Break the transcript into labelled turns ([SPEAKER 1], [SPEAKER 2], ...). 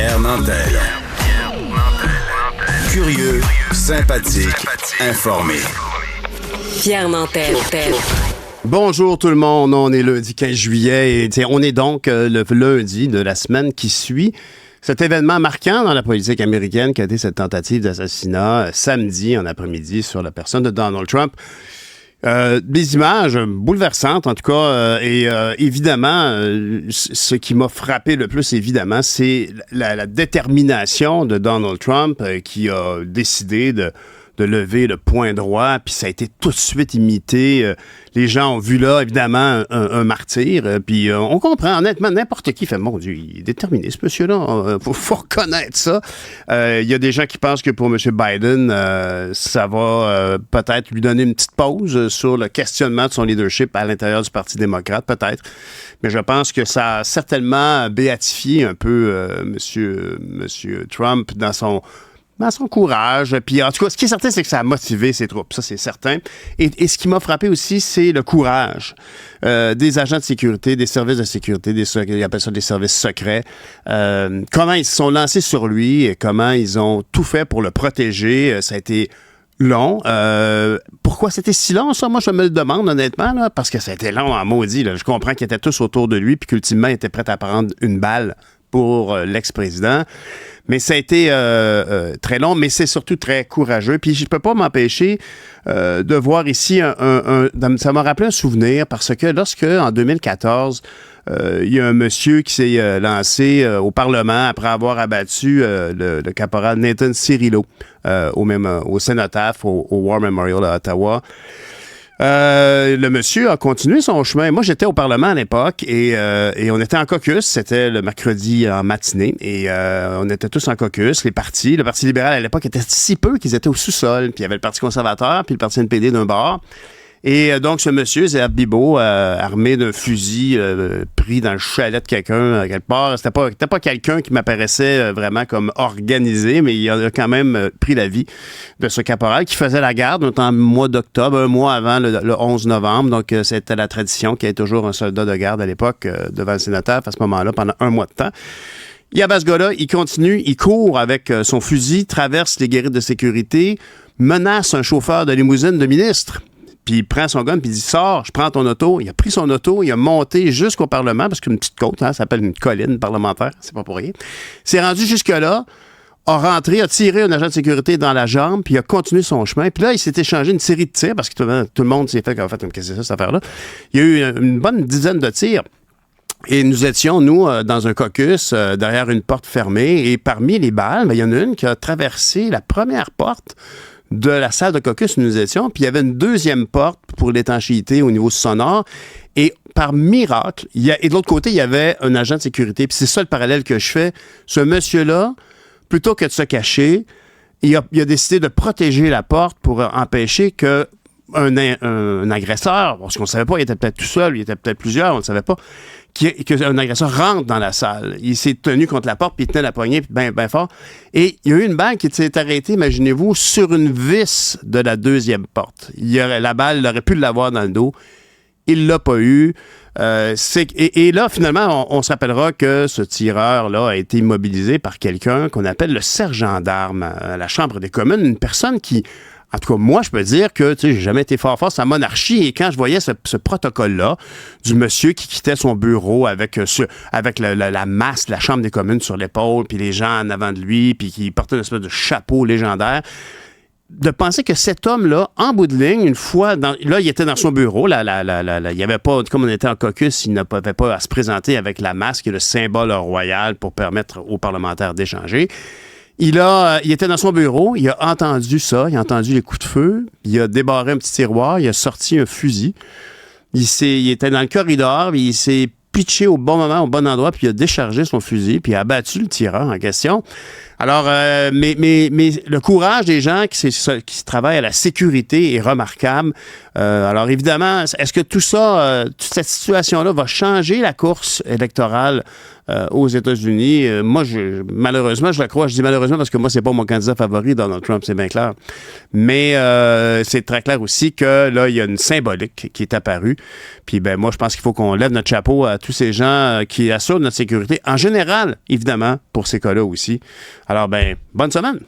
[SPEAKER 1] Pierre Nantel. Curieux, sympathique, informé.
[SPEAKER 2] Pierre Nantel.
[SPEAKER 3] Bonjour tout le monde, on est lundi 15 juillet et on est donc le lundi de la semaine qui suit cet événement marquant dans la politique américaine qui a été cette tentative d'assassinat samedi en après-midi sur la personne de Donald Trump. Des images bouleversantes, en tout cas, et évidemment, ce qui m'a frappé le plus, évidemment, c'est la détermination de Donald Trump qui a décidé de lever le poing droit, puis ça a été tout de suite imité. Les gens ont vu là, évidemment, un martyr, puis on comprend, honnêtement, n'importe qui fait, mon Dieu, il est déterminé, ce monsieur-là, faut reconnaître ça. Il y a des gens qui pensent que pour M. Biden, ça va peut-être lui donner une petite pause sur le questionnement de son leadership à l'intérieur du Parti démocrate, peut-être, mais je pense que ça a certainement béatifié un peu M. Trump dans son courage. Puis en tout cas, ce qui est certain, c'est que ça a motivé ses troupes. Ça, c'est certain. Et ce qui m'a frappé aussi, c'est le courage des agents de sécurité, des services de sécurité, ils appellent ça des services secrets. Comment ils se sont lancés sur lui et comment ils ont tout fait pour le protéger. Ça a été long. Pourquoi c'était si long, ça? Moi, je me le demande, honnêtement, là, parce que ça a été long en maudit. Là. Je comprends qu'ils étaient tous autour de lui puis qu'ultimement, ils étaient prêts à prendre une balle pour l'ex-président. Mais ça a été très long, mais c'est surtout très courageux. Puis je ne peux pas m'empêcher de voir ici ça m'a rappelé un souvenir parce que lorsque, en 2014, il y a un monsieur qui s'est lancé au Parlement après avoir abattu le caporal Nathan Cirillo au cénotaphe, au War Memorial à Ottawa. Le monsieur a continué son chemin. Moi, j'étais au Parlement à l'époque et on était en caucus. C'était le mercredi en matinée et on était tous en caucus. Le Parti libéral à l'époque était si peu qu'ils étaient au sous-sol. Puis il y avait le Parti conservateur puis le Parti NPD d'un bord. Et donc, ce monsieur, Zéab Bibeau, armé d'un fusil pris dans le chalet de quelqu'un, quelque part, c'était pas quelqu'un qui m'apparaissait vraiment comme organisé, mais il a quand même pris la vie de ce caporal qui faisait la garde en mois d'octobre, un mois avant le 11 novembre. Donc, c'était la tradition qu'il y ait toujours un soldat de garde à l'époque devant le sénateur à ce moment-là, pendant un mois de temps. Il y avait ce gars-là, il continue, il court avec son fusil, traverse les guérites de sécurité, menace un chauffeur de limousine de ministre. Puis il prend son gun, puis il dit « Sors, je prends ton auto ». Il a pris son auto, il a monté jusqu'au Parlement, parce qu'une petite côte, ça s'appelle une colline parlementaire, c'est pas pour rien. Il s'est rendu jusque-là, a rentré, a tiré un agent de sécurité dans la jambe, puis il a continué son chemin. Puis là, il s'est échangé une série de tirs, parce que tout le monde s'est fait, qu'est-ce que c'est ça, cette affaire-là? Il y a eu une bonne dizaine de tirs. Et nous étions, dans un caucus, derrière une porte fermée, et parmi les balles, il y en a une qui a traversé la première porte de la salle de caucus où nous étions, puis il y avait une deuxième porte pour l'étanchéité au niveau sonore, et par miracle, et de l'autre côté, il y avait un agent de sécurité, puis c'est ça le parallèle que je fais. Ce monsieur-là, plutôt que de se cacher, il a décidé de protéger la porte pour empêcher que un agresseur, parce qu'on ne savait pas, il était peut-être tout seul, il était peut-être plusieurs, on ne savait pas, qu'un agresseur rentre dans la salle. Il s'est tenu contre la porte, puis il tenait la poignée bien fort. Et il y a eu une balle qui s'est arrêtée, imaginez-vous, sur une vis de la deuxième porte. La balle, il aurait pu l'avoir dans le dos. Il l'a pas eu. Et là, finalement, on se rappellera que ce tireur-là a été immobilisé par quelqu'un qu'on appelle le sergent d'armes à la Chambre des communes, une personne qui... En tout cas, moi, je peux dire que j'ai jamais été fort sur la monarchie. Et quand je voyais ce protocole-là du monsieur qui quittait son bureau avec la masse de la Chambre des communes sur l'épaule, puis les gens en avant de lui, puis qui portait une espèce de chapeau légendaire, de penser que cet homme-là, en bout de ligne, une fois... là, il était dans son bureau. Il n'y avait pas... Comme on était en caucus, il n'avait pas à se présenter avec la masque et le symbole royal pour permettre aux parlementaires d'échanger. Il était dans son bureau, il a entendu ça, il a entendu les coups de feu, il a débarré un petit tiroir, il a sorti un fusil. Il était dans le corridor, il s'est pitché au bon moment, au bon endroit, puis il a déchargé son fusil, puis il a abattu le tireur en question. Alors, mais le courage des gens qui travaillent à la sécurité est remarquable. Alors évidemment, est-ce que tout ça, toute cette situation-là va changer la course électorale aux États-Unis? Moi, malheureusement, je le crois. Je dis malheureusement parce que moi, c'est pas mon candidat favori, Donald Trump, c'est bien clair. Mais c'est très clair aussi que là, il y a une symbolique qui est apparue. Puis ben moi, je pense qu'il faut qu'on lève notre chapeau à tous ces gens qui assurent notre sécurité. En général, évidemment, pour ces cas-là aussi. Alors ben, bonne semaine!